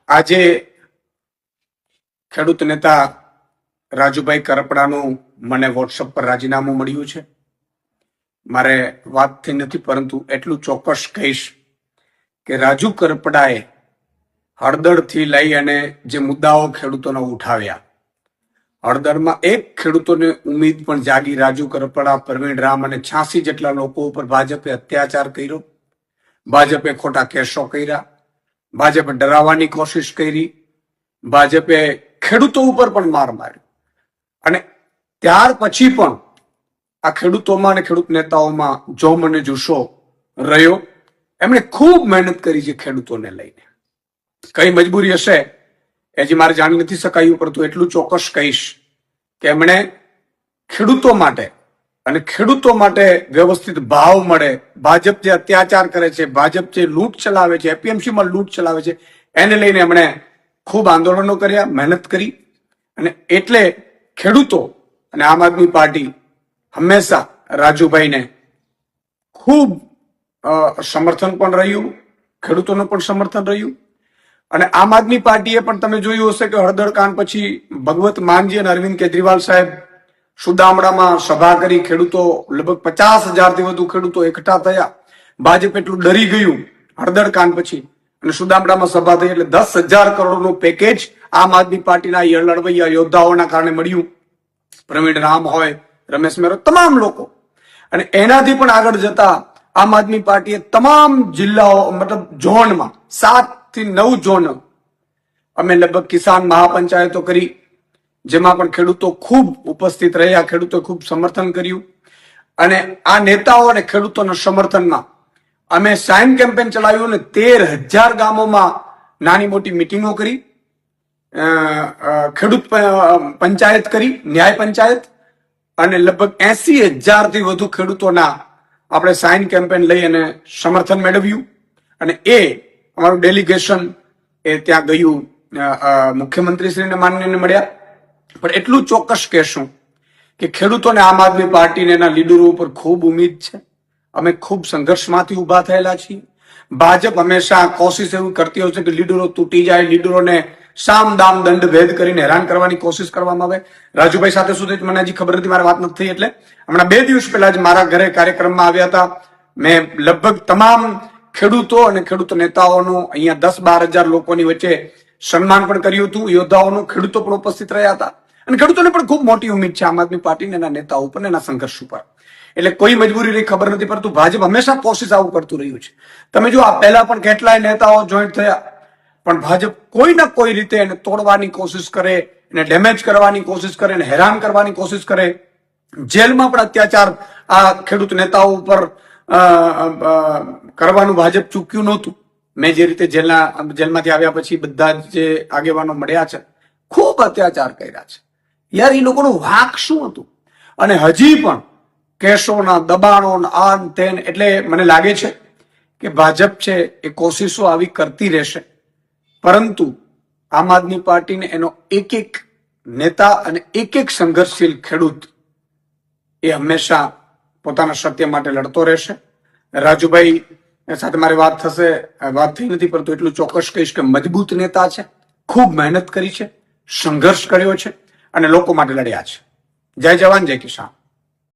આજે ખેડૂત નેતા રાજુભાઈ કરપડાનું મને વોટ્સઅપ પર રાજીનામું મળ્યું છે. મારે વાતથી નથી, પરંતુ એટલું ચોક્કસ કહીશ કે રાજુ કરપડાએ હળદરથી લઈ અને જે મુદ્દાઓ ખેડૂતોને ઉઠાવ્યા, હળદરમાં એક ખેડૂતોને ઉમ્મીદ પણ જાગી. રાજુ કરપડા, પ્રવીણ રામ અને 86 જેટલા લોકો ઉપર ભાજપે અત્યાચાર કર્યો, ભાજપે ખોટા કેસો કર્યા, ભાજપે ડરાવવાની કોશિશ કરી, ભાજપે ખેડૂતો ઉપર પણ માર માર્યો. અને ત્યાર પછી પણ આ ખેડૂતોમાં અને ખેડૂત નેતાઓમાં જોમ અને જુસ્સો રહ્યો. એમણે ખૂબ મહેનત કરી છે ખેડૂતોને લઈને. કઈ મજબૂરી હશે એ હજી મારે જાણી નથી શકાયું, પરંતુ એટલું ચોક્કસ કહીશ કે એમણે ખેડૂતો માટે અને ખેડૂતો માટે વ્યવસ્થિત ભાવ મળે, ભાજપ જે અત્યાચાર કરે છે, ભાજપ જે લૂંટ ચલાવે છે, એપીએમસીમાં લૂંટ ચલાવે છે, એને લઈને એમણે ખૂબ આંદોલનો કર્યા, મહેનત કરી. અને એટલે ખેડૂતો અને આમ આદમી પાર્ટી હંમેશા રાજુભાઈને ખૂબ સમર્થન પણ રહ્યું, ખેડૂતોનું પણ સમર્થન રહ્યું. અને આમ આદમી પાર્ટીએ પણ તમે જોયું હશે કે હળદર કાંડ પછી ભગવત માનજી અને અરવિંદ કેજરીવાલ સાહેબ સુદામડામાં સભા કરી. ખેડૂતો લગભગ 50,000થી વધુ ખેડૂતો એકઠા થયા. ભાજપ એટલું ડરી ગયું હળદર કાંડ પછી અને સુદામડામાં સભા થઈ, એટલે 10,000 કરોડનું પેકેજ આમ આદમી પાર્ટીના લડવૈયા યોદ્ધાઓના કારણે મળ્યું. પ્રવીણ રામ હોય, રમેશ મેરો, તમામ લોકો. અને એનાથી પણ આગળ જતા આમ આદમી પાર્ટીએ તમામ જિલ્લાઓ, મતલબ ઝોનમાં 7 થી 9 ઝોન અમે લગભગ કિસાન મહાપંચાયતો કરી, જેમાં પણ ખેડૂતો ખૂબ ઉપસ્થિત રહ્યા, ખેડૂતો ખૂબ સમર્થન કર્યું. અને આ નેતાઓ અને ખેડૂતોના સમર્થનમાં અમે સાઇન કેમ્પેન ચલાવ્યું અને 13,000 ગામોમાં નાની મોટી મિટિંગો કરી, ખેડૂત પંચાયત કરી, ન્યાય પંચાયત, અને લગભગ 80,000થી વધુ ખેડૂતોના આપણે સાઇન કેમ્પેન લઈ અને સમર્થન મેળવ્યું. અને એ અમારું ડેલિગેશન એ ત્યાં ગયું, મુખ્યમંત્રીશ્રીને માનનીયને મળ્યા. પણ એટલું ચોક્કસ કહેશું કે ખેડૂતોને આમ આદમી પાર્ટીને એના લીડરો ઉપર ખૂબ ઉમ્મીદ છે. અમે ખૂબ સંઘર્ષમાંથી ઉભા થયેલા છીએ. ભાજપ હંમેશા કોશિશ એવી કરતી હોય છે કે લીડરો તૂટી જાય, લીડરોને સામ દામ દંડ ભેદ કરીને હેરાન કરવાની કોશિશ કરવામાં આવે. રાજુભાઈ સાથે સુધી મને હજી ખબર નથી, મારી વાત નથી થઈ. એટલે હમણાં 2 દિવસ પહેલા જ મારા ઘરે કાર્યક્રમમાં આવ્યા હતા. મેં લગભગ તમામ ખેડૂતો અને ખેડૂત નેતાઓનું અહીંયા 10-12 હજાર લોકોની વચ્ચે સન્માન પણ કર્યું હતું. યોદ્ધાઓનું, ખેડૂતો પણ ઉપસ્થિત રહ્યા હતા. અને ખેડૂતોને પણ ખૂબ મોટી ઉમ્મીદ છે આમ આદમી પાર્ટીને એના નેતાઓ ઉપર, એના સંઘર્ષ ઉપર. એટલે કોઈ મજબૂરી રહી ખબર નથી, પરંતુ ભાજપ હંમેશા કોશિશ આવું કરતું રહ્યું છે. તમે જો આ પહેલા પણ કેટલાય નેતાઓ જોઈન્ટ થયા, પણ ભાજપ કોઈ ના કોઈ રીતે એને તોડવાની કોશિશ કરે, એને ડેમેજ કરવાની કોશિશ કરે, એને હેરાન કરવાની કોશિશ કરે. જેલમાં પણ અત્યાચાર આ ખેડૂત નેતાઓ ઉપર કરવાનું ભાજપ ચૂક્યું નહોતું. મેં જે રીતે જેલમાંથી આવ્યા પછી બધા જે આગેવાનો મળ્યા છે, ખૂબ અત્યાચાર કર્યા છે. યાર, એ લોકોનું વાંક શું હતું? અને હજી પણ કેસોના દબાણો આન તેન. એટલે મને લાગે છે કે ભાજપ છે એ કોશિશો આવી કરતી રહેશે, પરંતુ આમ આદમી પાર્ટીને એનો એક એક નેતા અને એક એક સંઘર્ષશીલ ખેડૂત એ હંમેશા પોતાના સત્ય માટે લડતો રહેશે. રાજુભાઈ સાથે મારી વાત થશે, વાત થઈ નથી, પરંતુ એટલું ચોક્કસ કહીશ કે મજબૂત નેતા છે, ખૂબ મહેનત કરી છે, સંઘર્ષ કર્યો છે અને લોકો માટે લડ્યા છે. જય જવાન, જય કિસાન.